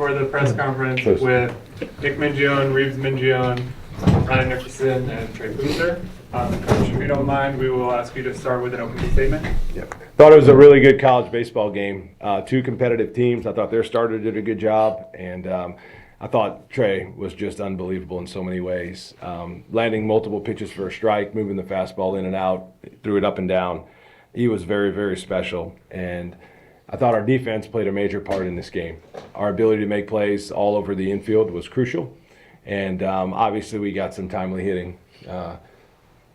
for the press conference with Nick Mingione, Reeves Mingione, Ryan Nicholson, and Trey Boozer. Coach, if you don't mind, we will ask you to start with an opening statement. Yep. Thought it was a really good college baseball game. Two competitive teams. I thought their starter did a good job, and I thought Trey was just unbelievable in so many ways. Landing multiple pitches for a strike, moving the fastball in and out, threw it up and down. He was very, very special, and I thought our defense played a major part in this game. Our ability to make plays all over the infield was crucial, and obviously we got some timely hitting.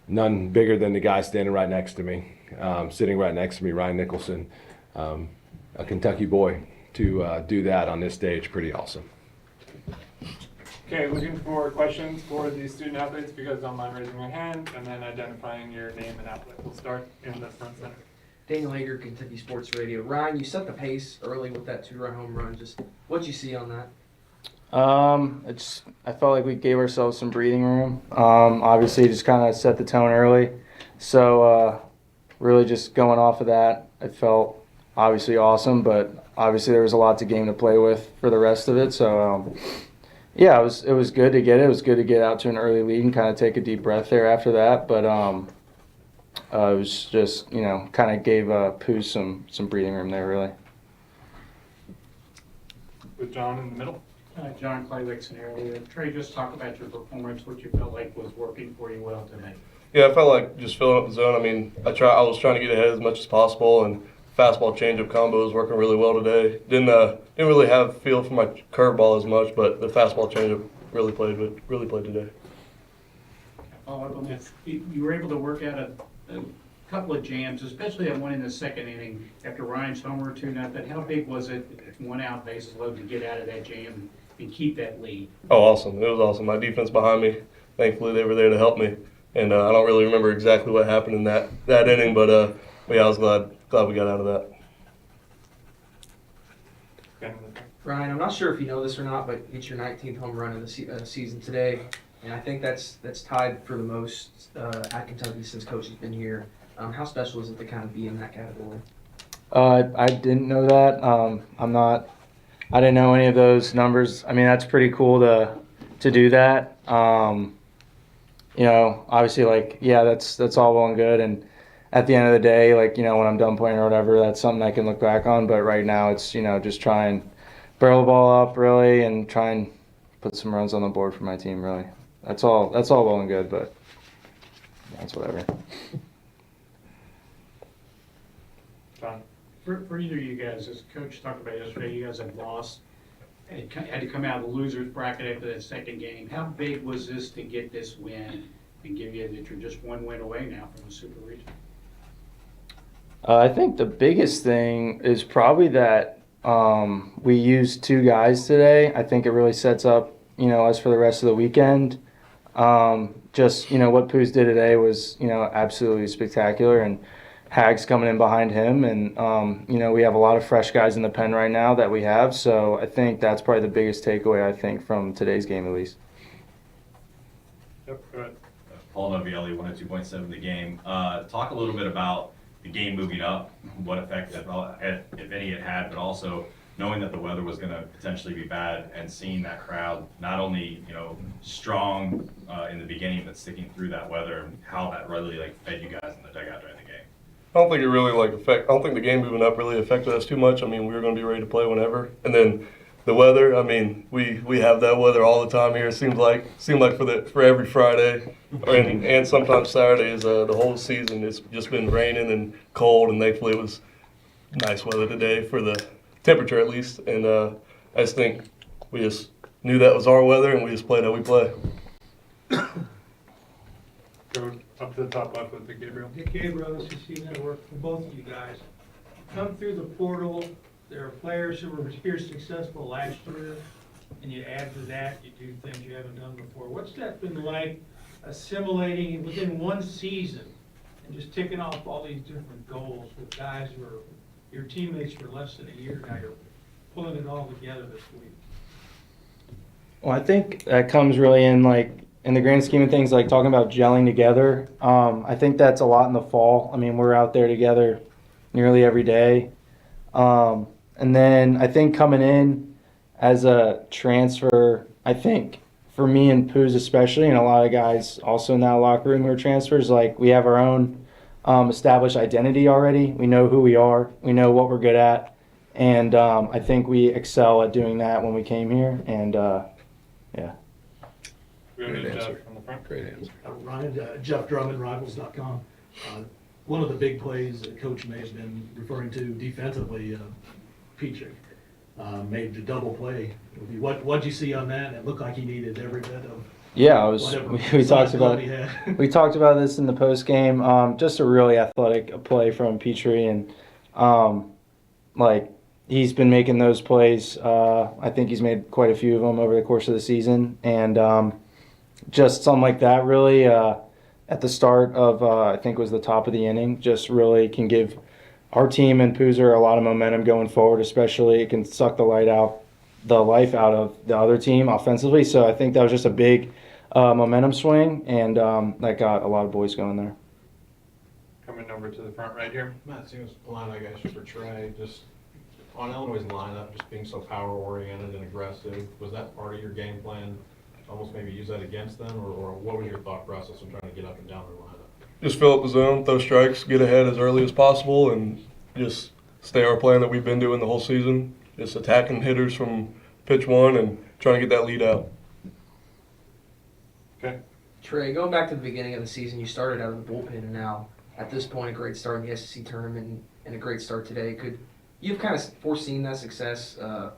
None bigger than the guy standing right next to me, sitting right next to me, Ryan Nicholson, a Kentucky boy, to do that on this stage, pretty awesome. Okay, looking for questions for the student athletes. If you guys don't mind raising your hand and then identifying your name and outlet. We'll start in the front center. Daniel Hager, Kentucky Sports Radio. Ryan, you set the pace early with that 2-run home run. Just what'd you see on that? I felt like we gave ourselves some breathing room. Obviously, just kind of set the tone early. So really just going off of that, it felt obviously awesome, but obviously there was a lot to game to play with for the rest of it. So yeah, it was good to get it. It was good to get out to an early lead and kind of take a deep breath there after that. But it was just, kind of gave Pooh some breathing room there, really. With John in the middle. John Clay scenario. Trey, just talk about your performance, what you felt like was working for you well tonight. Yeah, I felt like just filling up the zone. I mean, I was trying to get ahead as much as possible, and fastball changeup combo was working really well today. Didn't really have feel for my curveball as much, but the fastball changeup really played today. Follow up on this. You were able to work out a couple of jams, especially that one in the second inning after Ryan's homer 2-0. How big was it, 1 out, bases loaded, to get out of that jam and keep that lead? Oh, awesome. It was awesome. My defense behind me, thankfully they were there to help me. And I don't really remember exactly what happened in that inning, but yeah, I was glad we got out of that. Ryan, I'm not sure if you know this or not, but it's your 19th home run in the season today, and I think that's tied for the most at Kentucky since Coach has been here. How special is it to kind of be in that category? I didn't know that. I didn't know any of those numbers. I mean, that's pretty cool to do that. Obviously, that's all well and good. And at the end of the day, when I'm done playing or whatever, that's something I can look back on. But right now, it's just try and barrel the ball up really, and try and put some runs on the board for my team. Really, that's all well and good, but that's whatever. John. For either of you guys, as Coach talked about yesterday, you guys had lost, had to come out of the losers bracket after that second game. How big was this to get this win and give you that you're just 1 win away now from the Super Region? I think the biggest thing is probably that we used 2 guys today. I think it really sets up, us for the rest of the weekend. What Poos did today was, absolutely spectacular, and Hag's coming in behind him, and we have a lot of fresh guys in the pen right now that we have, so I think that's probably the biggest takeaway, I think, from today's game at least. Yep, go ahead. Paul Novielli, 102.7 The Game. Talk a little bit about the game moving up, what effect, if any, it had, but also knowing that the weather was going to potentially be bad and seeing that crowd not only strong in the beginning, but sticking through that weather, and how that really fed you guys in the dugout during the game. I don't think it really I don't think the game moving up really affected us too much. I mean, we were going to be ready to play whenever, and then the weather. I mean, we have that weather all the time here. It seems like for every Friday, and sometimes Saturdays. The whole season it's just been raining and cold, and thankfully it was nice weather today for the temperature at least. And I just think we just knew that was our weather, and we just played how we play. Go up to the top left with Dick Gabriel. Dick Gabriel, SEC Network, for both of you guys. Come through the portal, there are players who were here successful last year, and you add to that, you do things you haven't done before. What's that been like, assimilating within one season and just ticking off all these different goals with guys who are your teammates for less than a year now? You're pulling it all together this week. Well, I think that comes really in in the grand scheme of things, talking about gelling together. I think that's a lot in the fall. I mean, we're out there together nearly every day. And then I think coming in as a transfer, I think for me and Poos especially, and a lot of guys also in that locker room who are transfers, like we have our own established identity already. We know who we are. We know what we're good at. And I think we excel at doing that when we came here. And yeah. We go to Jeff on the front. Great answer. Ryan, Jeff Drummond, Rivals.com. One of the big plays that Coach may have been referring to defensively, Peachik made the double play. What'd you see on that? It looked like he needed every bit of Yeah, whatever we talked about he had. we talked about this in the post game. Just a really athletic play from Petrie, and like he's been making those plays. I think he's made quite a few of them over the course of the season, and just something like that really at the start of I think was the top of the inning. Just really can give our team and Poozer a lot of momentum going forward. Especially it can suck the life out of the other team offensively. So I think that was just a big momentum swing, and that got a lot of boys going there. Coming over to the front right here. Matt seems line, I guess, for Trey, just on Illinois' lineup, just being so power-oriented and aggressive. Was that part of your game plan? Almost maybe use that against them, or what was your thought process in trying to get up and down their lineup? Just fill up the zone, throw strikes, get ahead as early as possible, and just stay our plan that we've been doing the whole season. Just attacking hitters from pitch one and trying to get that lead out. Okay. Trey, going back to the beginning of the season, you started out of the bullpen, and now at this point, a great start in the SEC tournament and a great start today. Could you've kind of foreseen that success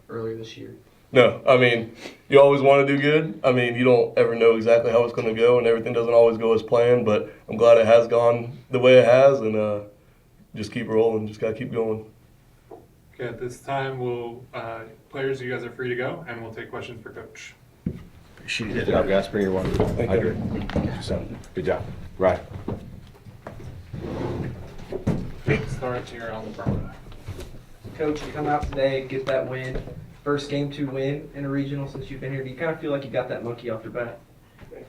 earlier this year? No, I mean, you always want to do good. I mean, you don't ever know exactly how it's going to go, and everything doesn't always go as planned, but I'm glad it has gone the way it has, and just keep rolling, just got to keep going. Okay, at this time, players, you guys are free to go, and we'll take questions for Coach. Good job, guys. Bring your one. Thank you. Good job. Right. Start here on the front. Coach, you come out today and get that win. First Game 2 win in a regional since you've been here. Do you kind of feel like you got that monkey off your back?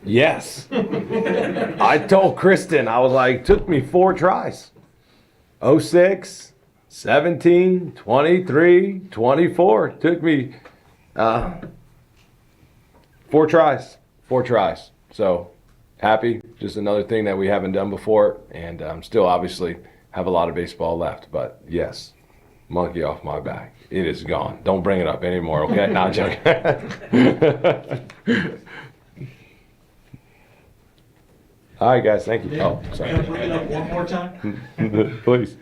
Yes. I told Kristen, I was like, took me 4 tries. 06, 17, 23, 24. Took me 4 tries. 4 tries. So happy. Just another thing that we haven't done before. And still obviously have a lot of baseball left. But yes, monkey off my back. It is gone. Don't bring it up anymore, okay? No, I'm joking. All right, guys. Thank you. Oh, sorry. Can I bring it up one more time? Please.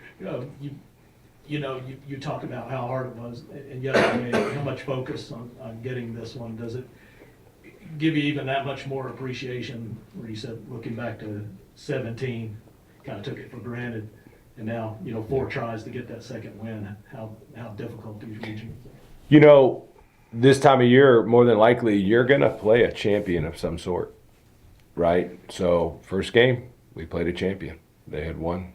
You talk about how hard it was, and yesterday, how much focus on getting this one. Does it give you even that much more appreciation where you said, looking back to 17, kind of took it for granted, and now, 4 tries to get that second win, how difficult these regions are? This time of year, more than likely, you're going to play a champion of some sort, right? So first game, we played a champion. They had won.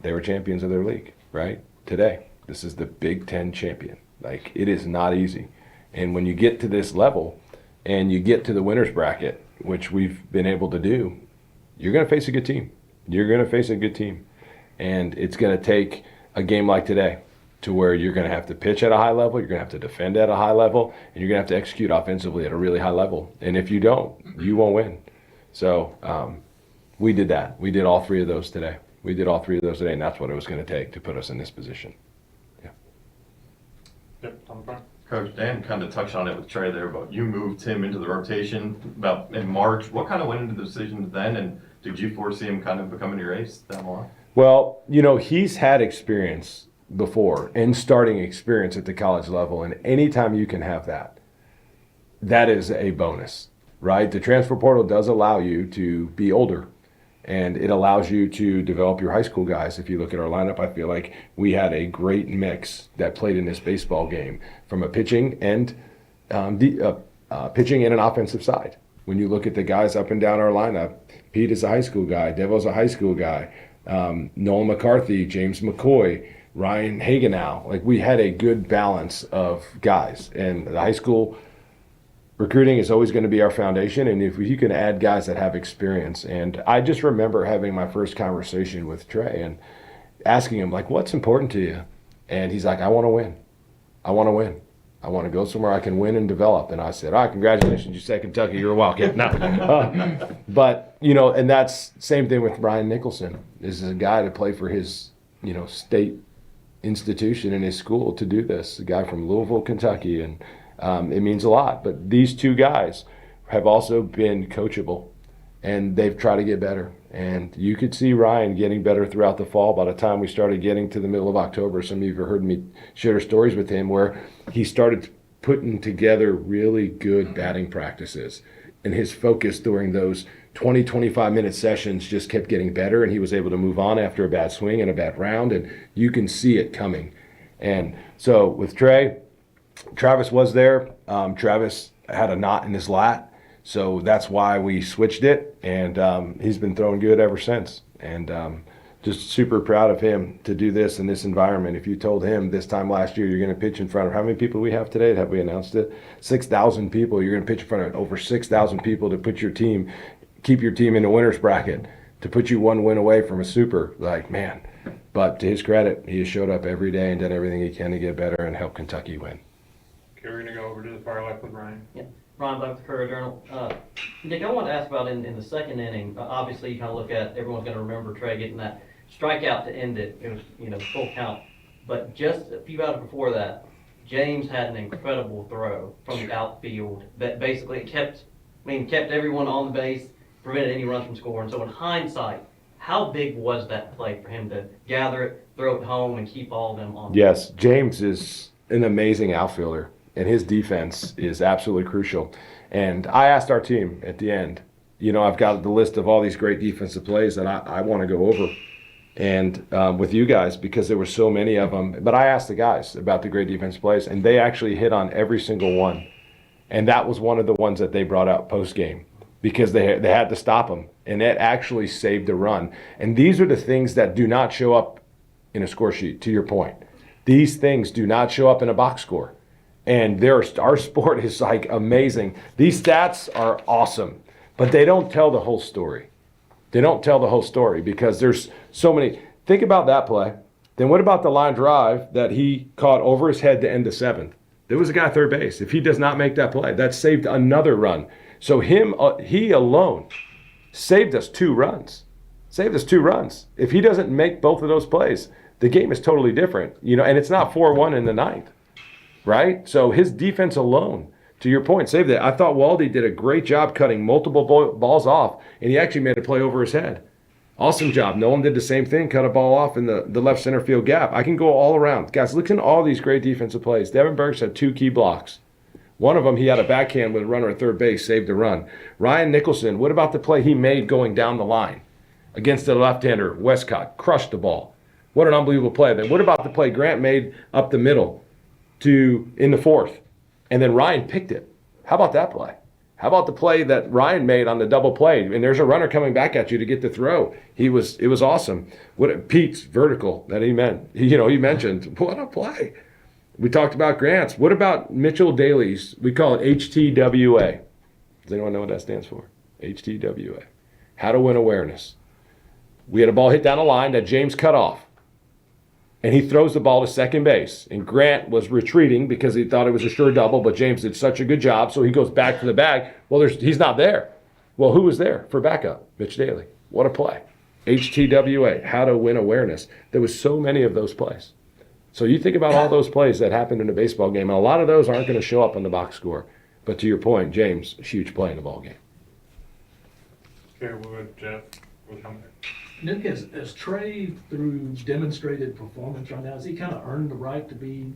They were champions of their league, right? Today, this is the Big Ten champion. Like, it is not easy. And when you get to this level and you get to the winner's bracket, which we've been able to do, you're going to face a good team. You're going to face a good team. And it's going to take a game like today to where you're going to have to pitch at a high level, you're going to have to defend at a high level, and you're going to have to execute offensively at a really high level. And if you don't, you won't win. So we did that. We did all 3 of those today. And that's what it was going to take to put us in this position. Yeah. Yep, on the front. Coach, Dan kind of touched on it with Trey there, but you moved him into the rotation about in March. What kind of went into the decision then, and did you foresee him kind of becoming your ace down the line? Well, he's had experience before and starting experience at the college level, and anytime you can have that, that is a bonus, right? The transfer portal does allow you to be older, and it allows you to develop your high school guys. If you look at our lineup, I feel like we had a great mix that played in this baseball game from a pitching and pitching and an offensive side. When you look at the guys up and down our lineup, Pete is a high school guy, Devo's a high school guy, Nolan McCarthy, James McCoy, Ryan Hagenow. Like, we had a good balance of guys, and the high school recruiting is always going to be our foundation, and if you can add guys that have experience. And I just remember having my first conversation with Trey and asking him, like, what's important to you? And he's like, I want to win. I want to win. I want to go somewhere I can win and develop. And I said, all right, congratulations, you said Kentucky, you're a Wildcat. No. But, you know, and that's same thing with Ryan Nicholson. This is a guy to play for his, you know, state institution in his school to do this. A guy from Louisville, Kentucky, and it means a lot. But these two guys have also been coachable, and they've tried to get better. And you could see Ryan getting better throughout the fall. By the time we started getting to the middle of October, some of you have heard me share stories with him where he started putting together really good batting practices. And his focus during those 20, 25-minute sessions just kept getting better, and he was able to move on after a bad swing and a bad round, and you can see it coming. And so with Trey, Travis was there. Travis had a knot in his lat, so that's why we switched it, and he's been throwing good ever since. And just super proud of him to do this in this environment. If you told him this time last year you're going to pitch in front of, how many people we have today? Have we announced it? 6,000 people. You're going to pitch in front of over 6,000 people to put your team, keep your team in the winner's bracket, to put you one win away from a super. Like, man. But to his credit, he has showed up every day and done everything he can to get better and help Kentucky win. Okay, we're going to go over to the far left with Ryan. Ryan Buck, the Courier Journal. Nick, I want to ask about in the second inning, obviously you kind of look at, everyone's going to remember Trey getting that strikeout to end it. It was, you know, full count. But just a few hours before that, James had an incredible throw from the outfield that basically kept everyone on the base, prevented any runs from scoring. So in hindsight, how big was that play for him to gather it, throw it home, and keep all of them on? Yes, James is an amazing outfielder, and his defense is absolutely crucial. And I asked our team at the end, you know, I've got the list of all these great defensive plays that I want to go over and with you guys, because there were so many of them. But I asked the guys about the great defensive plays, and they actually hit on every single one. And that was one of the ones that they brought out post-game, because they had to stop him, and it actually saved a run. And these are the things that do not show up in a score sheet, to your point. These things do not show up in a box score. And our sport is like amazing. These stats are awesome, but they don't tell the whole story. They don't tell the whole story because there's so many. Think about that play. Then what about the line drive that he caught over his head to end the seventh? There was a guy at third base. If he does not make that play, that saved another run. So he alone saved us 2 runs. Saved us 2 runs. If he doesn't make both of those plays, the game is totally different. You know, and it's not 4-1 in the ninth, right? So his defense alone, to your point, saved it. I thought Waldy did a great job cutting multiple balls off, and he actually made a play over his head. Awesome job. Nolan did the same thing, cut a ball off in the left center field gap. I can go all around. Guys, look at all these great defensive plays. Devin Burks had 2 key blocks. One of them, he had a backhand with a runner at third base, saved a run. Ryan Nicholson, what about the play he made going down the line against the left-hander, Westcott? Crushed the ball. What an unbelievable play. Then what about the play Grant made up the middle in the fourth? And then Ryan picked it. How about that play? How about the play that Ryan made on the double play? And there's a runner coming back at you to get the throw. It was awesome. What Pete's vertical that he mentioned. What a play. We talked about Grant's. What about Mitchell Daly's? We call it HTWA. Does anyone know what that stands for? HTWA. How to win awareness. We had a ball hit down a line that James cut off. And he throws the ball to second base. And Grant was retreating because he thought it was a sure double, but James did such a good job, so he goes back to the bag. Well, he's not there. Well, who was there for backup? Mitch Daly. What a play. HTWA, how to win awareness. There was so many of those plays. So you think about all those plays that happened in a baseball game, and a lot of those aren't going to show up on the box score. But to your point, James, a huge play in the ball game. Okay, we'll go with Jeff with Hunter. Nick, has Trey, through demonstrated performance right now, has he kind of earned the right to be,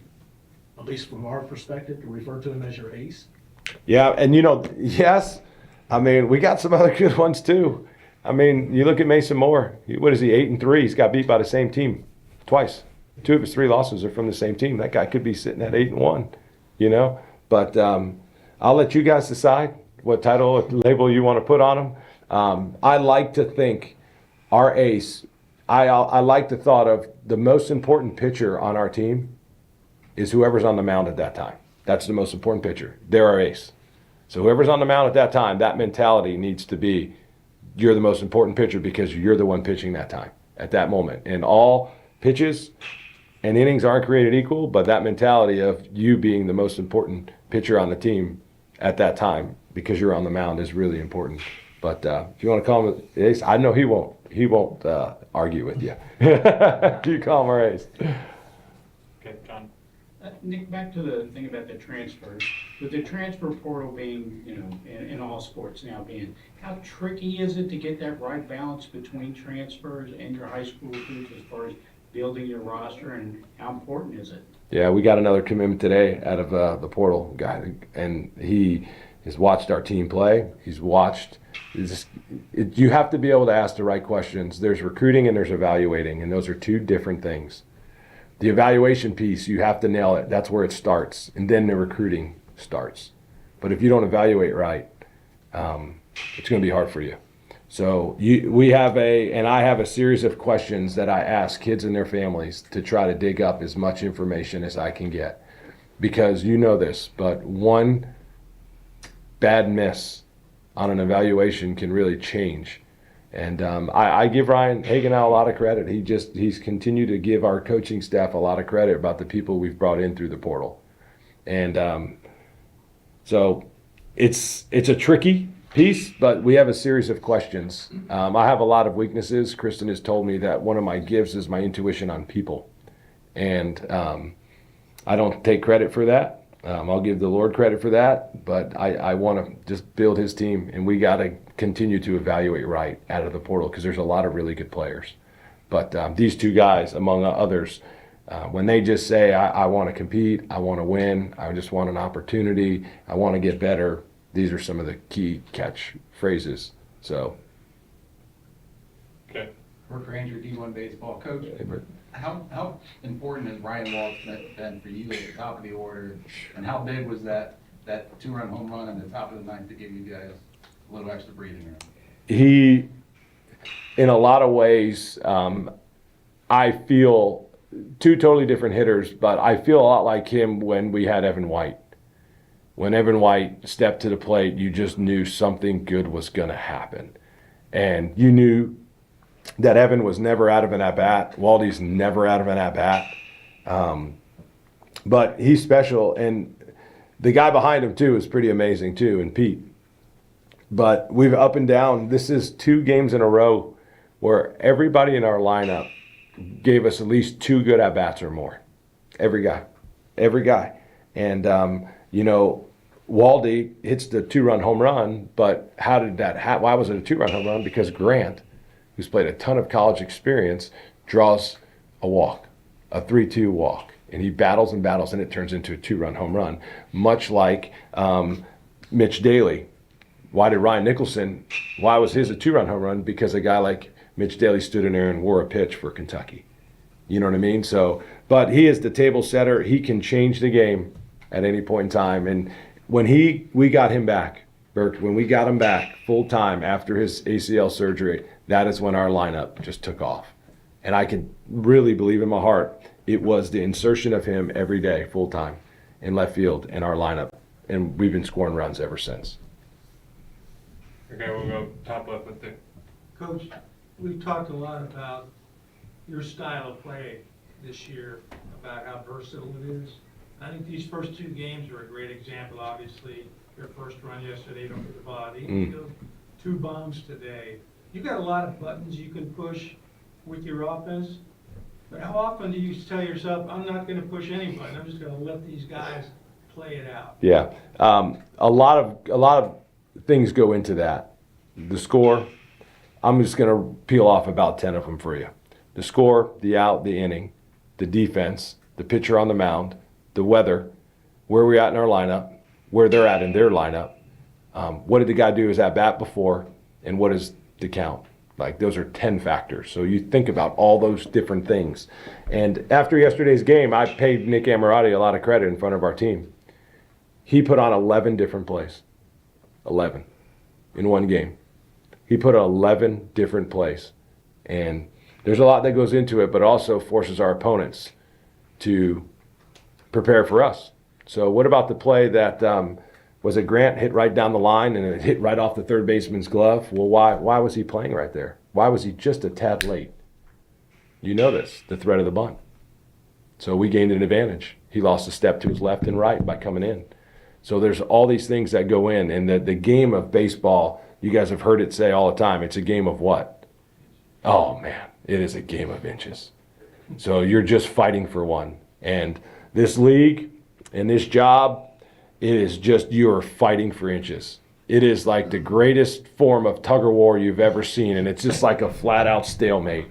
at least from our perspective, to refer to him as your ace? Yeah, and yes. I mean, we got some other good ones too. I mean, you look at Mason Moore. What is he, 8-3? He's got beat by the same team twice. 2 of his 3 losses are from the same team. That guy could be sitting at 8-1, But I'll let you guys decide what title or label you want to put on him. I like to think our ace, I like the thought of the most important pitcher on our team is whoever's on the mound at that time. That's the most important pitcher. They're our ace. So whoever's on the mound at that time, that mentality needs to be, you're the most important pitcher because you're the one pitching that time, at that moment. And all pitches, And innings aren't created equal, but that mentality of you being the most important pitcher on the team at that time because you're on the mound is really important. But if you want to call him Ace, I know he won't. He won't argue with you. You call him our Ace. Okay, John. Nick, back to the thing about the transfers. With the transfer portal being, in all sports now being, how tricky is it to get that right balance between transfers and your high school recruits as far as building your roster, and how important is it? Yeah, we got another commitment today out of the portal guy, and he has watched our team play. He's watched. You have to be able to ask the right questions. There's recruiting and there's evaluating, and those are two different things. The evaluation piece, you have to nail it. That's where it starts, and then the recruiting starts. But if you don't evaluate right, it's going to be hard for you. So I have a series of questions that I ask kids and their families to try to dig up as much information as I can get. Because you know this, but one bad miss on an evaluation can really change. And I give Ryan Hagenow a lot of credit. He's continued to give our coaching staff a lot of credit about the people we've brought in through the portal. And so it's a tricky piece, but we have a series of questions. I have a lot of weaknesses. Kristen has told me that one of my gifts is my intuition on people. And I don't take credit for that. I'll give the Lord credit for that, but I want to just build his team, and we got to continue to evaluate right out of the portal because there's a lot of really good players. But these two guys, among others, when they just say, I want to compete, I want to win, I just want an opportunity, I want to get better, these are some of the key catch phrases. So. Okay. Rick Ranger, D1 baseball coach. How important has Ryan Walsh been for you at the top of the order, and how big was that two-run home run in the top of the ninth to give you guys a little extra breathing room? He, in a lot of ways, I feel two totally different hitters, but I feel a lot like him when we had Evan White. When Evan White stepped to the plate, you just knew something good was going to happen. And you knew that Evan was never out of an at-bat. Waldy's never out of an at-bat. But he's special, and the guy behind him, too, is pretty amazing, too, and Pete. But we've up and down. This is 2 games in a row where everybody in our lineup gave us at least 2 good at-bats or more. Every guy. And, Waldy hits the 2-run home run, but how did that happen? Why was it a 2-run home run? Because Grant, who's played a ton of college experience, draws a walk, a 3-2 walk. And he battles and battles, and it turns into a 2-run home run. Much like Mitch Daly. Why did Ryan Nicholson, why was his a 2-run home run? Because a guy like Mitch Daly stood in there and wore a pitch for Kentucky. You know what I mean? So, but he is the table setter. He can change the game at any point in time. And when we got him back, Burke, when we got him back full time after his ACL surgery, that is when our lineup just took off. And I can really believe in my heart it was the insertion of him every day, full time, in left field in our lineup. And we've been scoring runs ever since. Okay, we'll go top left with the. Coach, we've talked a lot about your style of play this year, about how versatile it is. I think these first 2 games are a great example. Obviously, your first run yesterday, don't hit the body. 2 bombs today. You got a lot of buttons you can push with your offense, but how often do you tell yourself, I'm not going to push any button, I'm just going to let these guys play it out? Yeah, a lot of things go into that. The score, I'm just going to peel off about 10 of them for you. The score, the out, the inning, the defense, the pitcher on the mound, the weather, where we're at in our lineup, where they're at in their lineup, what did the guy do his at-bat before, and what is the count? Like, those are 10 factors. So you think about all those different things. And after yesterday's game, I paid Nick Amorati a lot of credit in front of our team. He put on 11 different plays. 11 in one game. He put 11 different plays. And there's a lot that goes into it, but also forces our opponents to prepare for us. So what about the play that was it Grant hit right down the line and it hit right off the third baseman's glove? Well, why was he playing right there? Why was he just a tad late? You know this, the threat of the bunt. So we gained an advantage. He lost a step to his left and right by coming in. So there's all these things that go in. And the game of baseball, you guys have heard it say all the time, it's a game of what? Oh, man, it is a game of inches. So you're just fighting for one. And this league and this job, it is just you're fighting for inches. It is like the greatest form of tug of war you've ever seen, and it's just like a flat-out stalemate.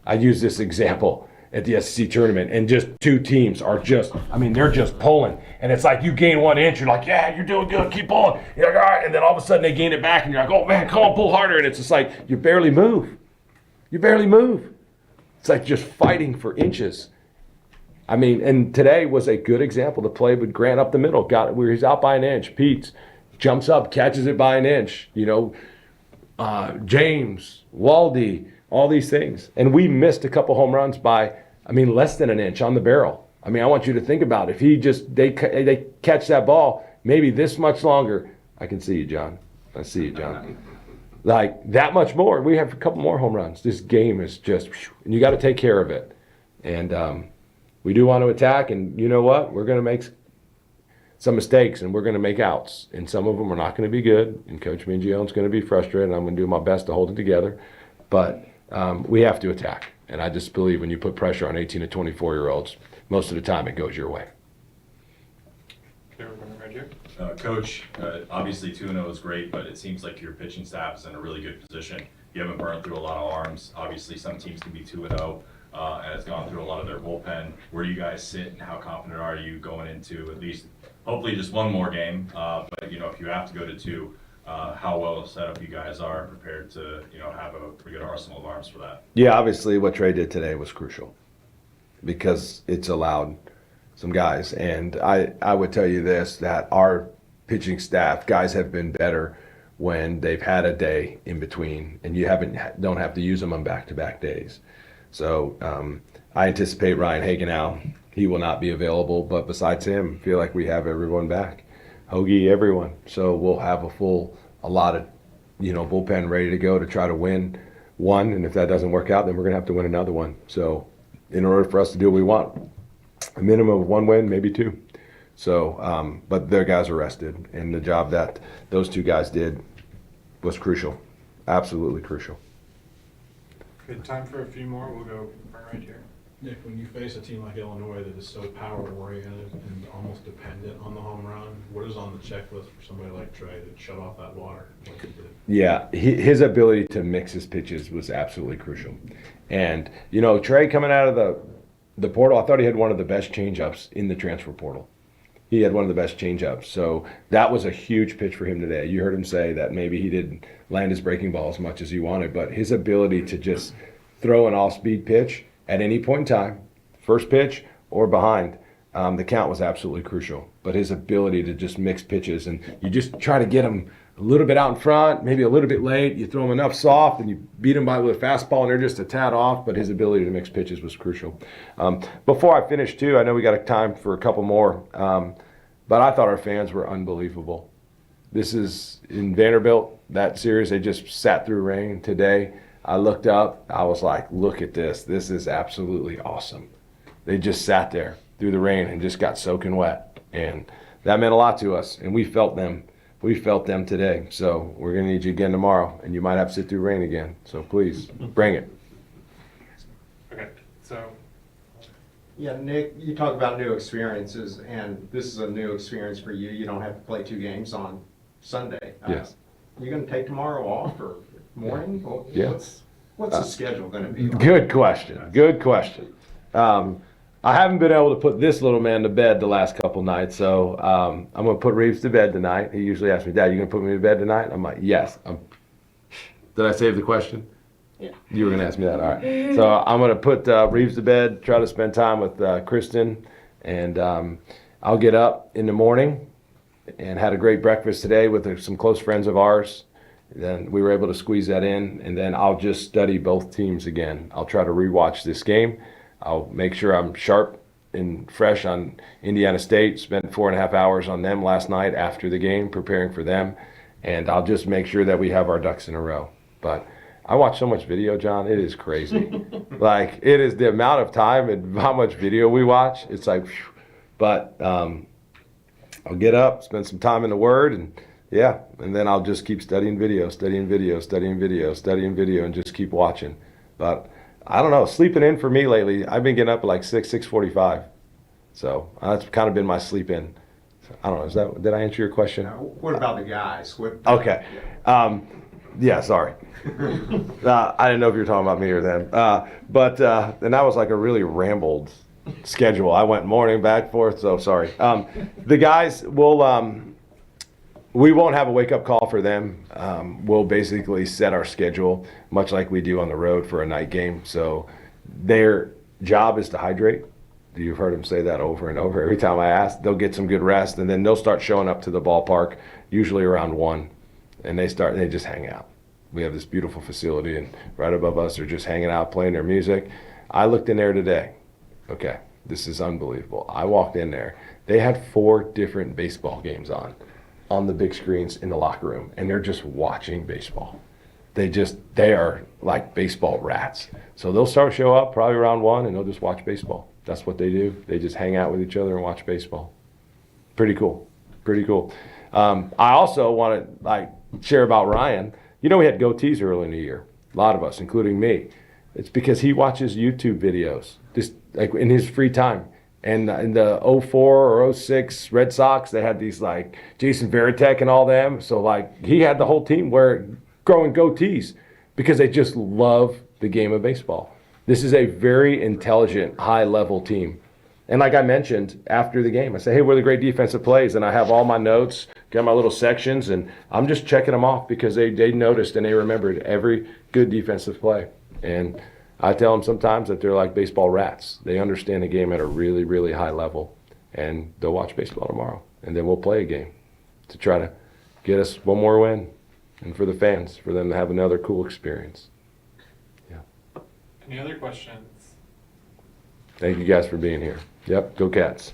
I use this example at the SEC tournament, and just two teams are just, I mean, they're just pulling. And it's like you gain 1 inch, you're like, yeah, you're doing good, keep pulling. You're like, all right, and then all of a sudden they gain it back, and you're like, oh, man, come on, pull harder. And it's just like you barely move. You barely move. It's like just fighting for inches. I mean, and today was a good example. The play with Grant up the middle, got it where he's out by an inch. Pete jumps up, catches it by an inch. You know, James, Waldy, all these things. And we missed a couple home runs by, I mean, less than an inch on the barrel. I mean, I want you to think about it. If he just, they catch that ball maybe this much longer. I can see you, John. I see you, John. Like that much more. We have a couple more home runs. This game is just, and you got to take care of it. And we do want to attack, and you know what? We're going to make some mistakes, and we're going to make outs. And some of them are not going to be good, and Coach Mingione's going to be frustrated, and I'm going to do my best to hold it together. But we have to attack. And I just believe when you put pressure on 18 to 24-year-olds, most of the time it goes your way. Okay, we're going right here. Coach, obviously 2-0 is great, but it seems like your pitching staff is in a really good position. You haven't burned through a lot of arms. Obviously, some teams can be 2-0, and it's gone through a lot of their bullpen. Where do you guys sit, and how confident are you going into at least, hopefully, just one more game? But you know, if you have to go to 2, how well set up you guys are prepared to, you know, have a pretty good arsenal of arms for that? Yeah, obviously what Trey did today was crucial because it's allowed some guys. And I would tell you this, that our pitching staff, guys have been better when they've had a day in between and you don't have to use them on back-to-back days. So I anticipate Ryan Hagenau, he will not be available, but besides him, I feel like we have everyone back. Hoagie, everyone. So we'll have a lot of, you know, bullpen ready to go to try to win one. And if that doesn't work out, then we're going to have to win another one. So in order for us to do what we want, a minimum of 1 win, maybe 2. So, but their guys are rested. And the job that those 2 guys did was crucial. Absolutely crucial. Okay, time for a few more. We'll go right here. Nick, when you face a team like Illinois that is so power-oriented and almost dependent on the home run, what is on the checklist for somebody like Trey to shut off that water like he did? Yeah, his ability to mix his pitches was absolutely crucial. And, you know, Trey coming out of the portal, I thought he had one of the best changeups in the transfer portal. He had one of the best changeups. So that was a huge pitch for him today. You heard him say that maybe he didn't land his breaking ball as much as he wanted, but his ability to just throw an off-speed pitch at any point in time, first pitch or behind, the count was absolutely crucial. But his ability to just mix pitches, and you just try to get him a little bit out in front, maybe a little bit late, you throw him enough soft, and you beat him with a fastball, and they're just a tad off, but his ability to mix pitches was crucial. Before I finish, too, I know we got time for a couple more, but I thought our fans were unbelievable. This is in Vanderbilt, that series, they just sat through rain today. I looked up, I was like, look at this. This is absolutely awesome. They just sat there through the rain and just got soaking wet. And that meant a lot to us. And we felt them. We felt them today. So we're going to need you again tomorrow. And you might have to sit through rain again. So please, bring it. Okay, so. Yeah, Nick, you talk about new experiences, and this is a new experience for you. You don't have to play 2 games on Sunday. Yes. You're going to take tomorrow off or morning? Yeah. What's the schedule going to be like? Good question. Good question. I haven't been able to put this little man to bed the last couple nights, so I'm going to put Reeves to bed tonight. He usually asks me, Dad, you going to put me to bed tonight? I'm like, yes. Did I save the question? Yeah. You were going to ask me that. All right. So I'm going to put Reeves to bed, try to spend time with Kristen, and I'll get up in the morning and had a great breakfast today with some close friends of ours. Then we were able to squeeze that in, and then I'll just study both teams again. I'll try to rewatch this game. I'll make sure I'm sharp and fresh on Indiana State. Spent 4.5 hours on them last night after the game, preparing for them. And I'll just make sure that we have our ducks in a row. But I watch so much video, John. It is crazy. Like, it is the amount of time and how much video we watch. It's like, phew. But I'll get up, spend some time in the Word, and yeah, and then I'll just keep studying video, and just keep watching. But I don't know, sleeping in for me lately, I've been getting up at like 6:45. So that's kind of been my sleep in. So, I don't know, did I answer your question? Now, what about the guys? Okay. Yeah, sorry. I didn't know if you were talking about me or them. But and that was like a really rambled schedule. I went morning, back, forth, so sorry. The guys we won't have a wake-up call for them. We'll basically set our schedule, much like we do on the road for a night game. So their job is to hydrate. You've heard them say that over and over. Every time I ask, they'll get some good rest, and then they'll start showing up to the ballpark, usually around 1, and they just hang out. We have this beautiful facility, and right above us, they're just hanging out, playing their music. I looked in there today. Okay, this is unbelievable. I walked in there. They had 4 different baseball games on the big screens in the locker room, and they're just watching baseball. They are like baseball rats. So they'll show up probably around 1, and they'll just watch baseball. That's what they do. They just hang out with each other and watch baseball. Pretty cool. I also want to share about Ryan. You know, we had goatees early in the year. A lot of us, including me. It's because he watches YouTube videos just like in his free time. And in the 04 or 06 Red Sox, they had these like Jason Varitek and all them. So like he had the whole team growing goatees because they just love the game of baseball. This is a very intelligent, high-level team. And like I mentioned after the game, I say, hey, what are the great defensive plays? And I have all my notes, got my little sections, and I'm just checking them off because they noticed and they remembered every good defensive play. And I tell them sometimes that they're like baseball rats. They understand the game at a really, really high level. And they'll watch baseball tomorrow. And then we'll play a game to try to get us one more win. And for the fans, for them to have another cool experience. Any other questions? Thank you guys for being here. Yep, go Cats.